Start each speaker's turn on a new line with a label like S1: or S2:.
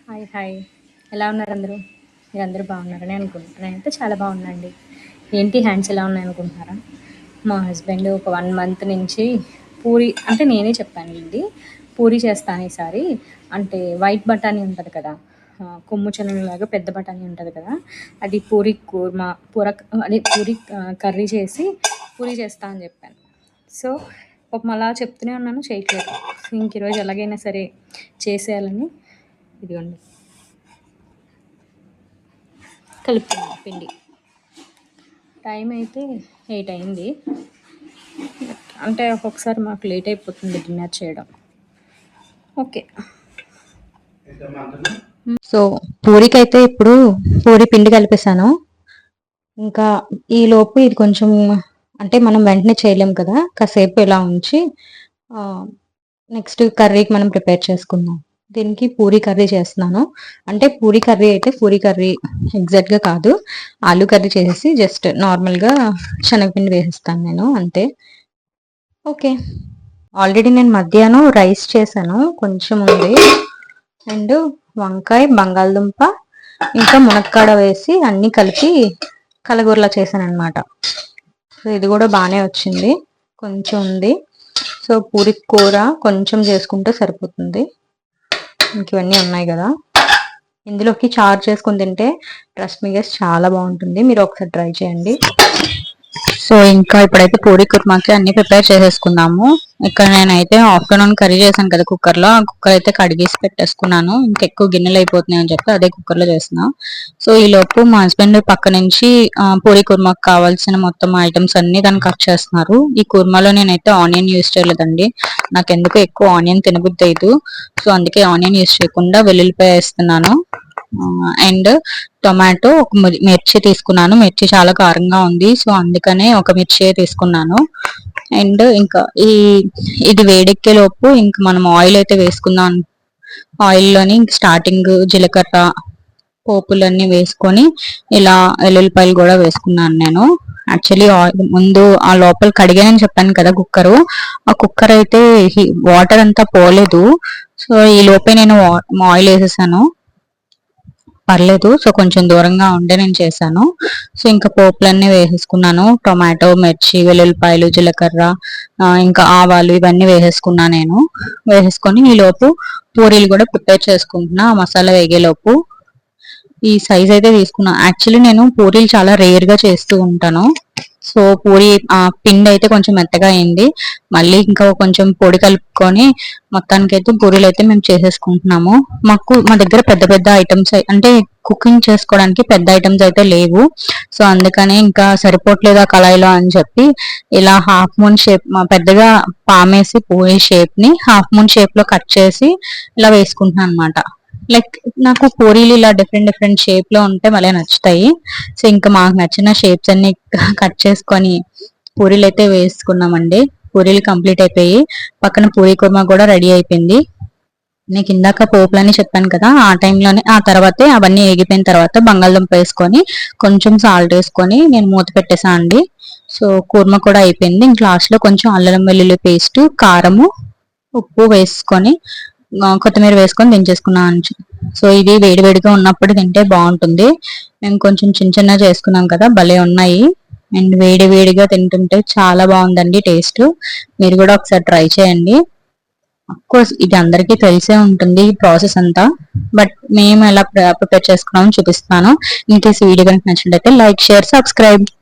S1: Hi hi. ఎలా ఉన్నారు అందరూ? మీరందరూ బాగున్నారని అనుకుంటున్నాను. నేనైతే చాలా బాగున్నానండి. ఏంటి హ్యాండ్స్ ఎలా ఉన్నాయనుకుంటున్నారా? మా హస్బెండ్ ఒక 1 మంత్ నుంచి పూరి అంటే నేనే చెప్పానులెండి. పూరి చేస్తాను ఈసారి. అంటే వైట్ బఠానీ ఉంటది కదా! కొమ్ము శనగలాగా పెద్ద బఠానీ ఉంటది కదా! అది పూరి కూర్మా అదే పూరి కర్రీ చేసి పూరి చేస్తా అని చెప్పాను. సో, పాపం అలా చెప్తూనే ఉన్నాను చేయట్లేదు. ఇంక ఈరోజు ఎలాగైనా సరే చేసేయాలని ఇదిగోండి కలుపుతున్నాను పిండి. టైం అయితే 8 అయింది. అంటే ఒక్కొక్కసారి మాకు లేట్ అయిపోతుంది డిన్నర్ చేయడం. ఓకే.
S2: సో పూరికైతే ఇప్పుడు పూరి పిండి కలిపేసాను. ఇంకా ఈ లోపు ఇది కొంచెం అంటే మనం వెంటనే చేయలేం కదా, కాసేపు ఇలా ఉంచి నెక్స్ట్ కర్రీకి మనం ప్రిపేర్ చేసుకుందాం. దీనికి పూరి కర్రీ చేస్తున్నాను. అంటే పూరి కర్రీ అయితే పూరి కర్రీ ఎగ్జాక్ట్గా కాదు, ఆలూ కర్రీ చేసేసి జస్ట్ నార్మల్గా శనగపిండి వేసేస్తాను నేను అంతే. ఓకే, ఆల్రెడీ నేను మధ్యాహ్నం రైస్ చేశాను, కొంచెం ఉంది. అండ్ వంకాయ, బంగాళదుంప, ఇంకా మునక్కాడ వేసి అన్ని కలిపి కలగూరలా చేశాను అనమాట. సో ఇది కూడా బాగానే వచ్చింది, కొంచెం ఉంది. సో పూరి కూర కొంచెం చేసుకుంటే సరిపోతుంది. ఇంక ఇవన్నీ ఉన్నాయి కదా, ఇందులోకి చారు చేసుకుని తింటే ట్రస్ట్ మీ గెస్ చాలా బాగుంటుంది. మీరు ఒకసారి ట్రై చేయండి. సో ఇంకా ఇప్పుడైతే పూరి కుర్మాకి అన్ని ప్రిపేర్ చేసేసుకుందాము. ఇక్కడ నేనైతే ఆఫ్టర్నూన్ కర్రీ చేశాను కదా కుక్కర్ లో, ఆ కుక్కర్ అయితే కడిగేసి పెట్టేసుకున్నాను. ఇంకెక్కువ గిన్నెలు అయిపోతున్నాయి అని చెప్పి అదే కుక్కర్ లో చేస్తున్నా. సో ఈ లోపు మా హస్బెండ్ పక్క నుంచి పూరి కుర్మాకి కావాల్సిన మొత్తం ఐటమ్స్ అన్ని దాన్ని కట్ చేస్తున్నారు. ఈ కుర్మాలో నేనైతే ఆనియన్ యూస్ చేయలేదండి, నాకు ఎందుకు ఎక్కువ ఆనియన్ తినబుద్ధి అయ్యదు. సో అందుకే ఆనియన్ యూస్ చేయకుండా వెల్లుల్లిపాయ వేస్తున్నాను. అండ్ టొమాటో, ఒక మిర్చి తీసుకున్నాను. మిర్చి చాలా కారంగా ఉంది, సో అందుకనే ఒక మిర్చి తీసుకున్నాను. అండ్ ఇంకా ఇది వేడెక్కే లోపు ఇంకా మనం ఆయిల్ అయితే వేసుకుందాం. ఆయిల్ లోని స్టార్టింగ్ జీలకర్ర, పోపులన్నీ వేసుకొని ఇలా వెల్లుల్లిపాయలు కూడా వేసుకున్నాను నేను. యాక్చువల్లీ ముందు ఆ లోపల కడిగానని చెప్పాను కదా కుక్కరు, ఆ కుక్కర్ అయితే వాటర్ అంతా పోలేదు. సో ఈ లోపే నేను ఆయిల్ వేసేసాను, పర్లేదు. సో కొంచెం దూరంగా ఉండే నేను చేశాను. సో ఇంకా పోపులన్నీ వేసేసుకున్నాను. టొమాటో, మిర్చి, వెల్లుల్లిపాయలు, జీలకర్ర, ఇంకా ఆవాలు ఇవన్నీ వేసేసుకున్నా నేను. వేసేసుకొని ఈ లోపు పూరీలు కూడా ప్రిపేర్ చేసుకుంటున్నా మసాలా వేగేలోపు. ఈ సైజ్ అయితే తీసుకున్నా. యాక్చువల్లీ నేను పూరీలు చాలా రేర్ గా చేస్తూ ఉంటాను. సో పూరి పిండి అయితే కొంచెం మెత్తగా అయింది. మళ్ళీ ఇంకా కొంచెం పొడి కలుపుకొని మొత్తానికి అయితే పూరీలు అయితే మేము చేసేసుకుంటున్నాము. మా దగ్గర పెద్ద పెద్ద ఐటమ్స్ అంటే కుకింగ్ చేసుకోవడానికి పెద్ద ఐటమ్స్ అయితే లేవు. సో అందుకని ఇంకా సరిపోవట్లేదు ఆ కళాయిలో అని చెప్పి ఇలా హాఫ్ మూన్ షేప్, పెద్దగా పామేసి పూరి షేప్ ని హాఫ్ మూన్ షేప్ లో కట్ చేసి ఇలా వేసుకుంటున్నాను అనమాట. లైక్ నాకు పూరీలు ఇలా డిఫరెంట్ డిఫరెంట్ షేప్ లో ఉంటే మళ్ళీ నచ్చుతాయి. సో ఇంకా మాకు నచ్చిన షేప్స్ అన్ని కట్ చేసుకొని పూరీలు అయితే వేసుకున్నామండి. పూరీలు కంప్లీట్ అయిపోయి పక్కన పూరీ కుర్మా కూడా రెడీ అయిపోయింది. నీకు ఇందాక పోపులని చెప్పాను కదా, ఆ టైంలోనే ఆ తర్వాతే అవన్నీ ఏగిపోయిన తర్వాత బంగాళదుంప వేసుకొని కొంచెం సాల్ట్ వేసుకొని నేను మూత పెట్టేసా అండి. సో కుర్మా కూడా అయిపోయింది. ఇంక లాస్ట్ లో కొంచెం అల్లం వెల్లుల్లి పేస్ట్, కారము, ఉప్పు వేసుకొని కొత్తిమీర వేసుకొని దించేసుకున్నాను. సో ఇది వేడివేడిగా ఉన్నప్పుడు తింటే బాగుంటుంది. మేము కొంచెం చిన్న చిన్న చేసుకున్నాం కదా, భలే ఉన్నాయి. అండ్ వేడి వేడిగా తింటుంటే చాలా బాగుందండి టేస్ట్. మీరు కూడా ఒకసారి ట్రై చేయండి. కోర్స్ ఇది అందరికీ తెలిసే ఉంటుంది ఈ ప్రాసెస్ అంతా, బట్ మేము ఎలా ప్రిపేర్ చేసుకున్నామో చూపిస్తాను. ఇన్ కేస్ వీడియో కనుక నచ్చినట్లయితే లైక్, షేర్, సబ్స్క్రైబ్.